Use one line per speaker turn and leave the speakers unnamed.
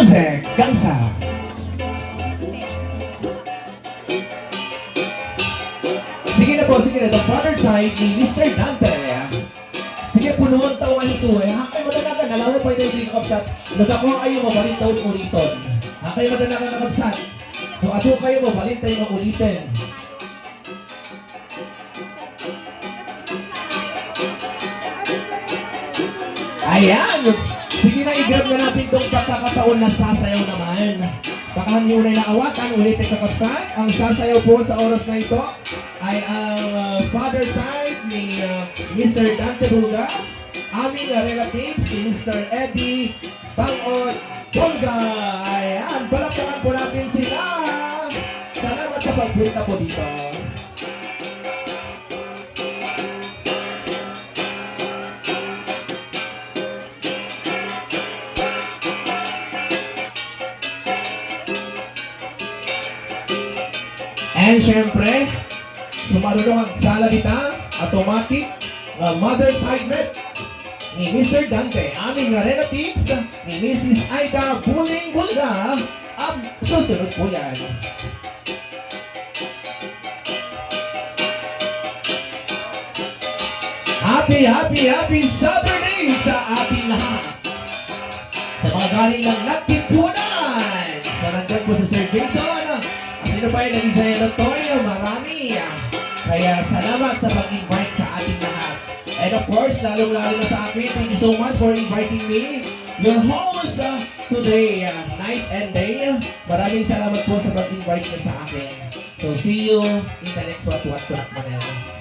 Music, Gangsa. Sige na po, sige na. The father side ni Mr. Dante. Sige, punuan taon ito eh. Hakay madalaga, nalawa pa ito yung kakapsat. Nagako kayo mabalin taon uliton. Hakay madalaga kakapsat. So ato kayo mabalin tayo ulitin. Ayan! Sige na, i-grab na natin itong pagkakataon na sasayaw naman. Baka nyo na naawatan, ulit ang kakapsat. Ang sasayaw po sa oras na ito ay ang father side ni Mr. Dante Bulga, aming relatives si Mr. Eddie Bangot Bulga. Ayan, palakpakan po natin sila. Salamat sa pagpunta po dito. And syempre, sumarunong ang saladita, automatic, mother side met ni Mr. Dante, aming relatives ni Mrs. Aida Buling Bulga, ang susunod po yan. Happy Saturday sa ating lahat. Sa mga galing ng Nagtipunan, sa nandun po sa Sir Jason, sino pa yung nag-enjoy Antonio? Marami. Kaya salamat sa pag-invite sa ating lahat. And of course, lalong-lalo na sa akin, thank you so much for inviting me, your host today, night and day. Maraming salamat po sa pag-invite niyo sa akin. So, see you in the next What Manila.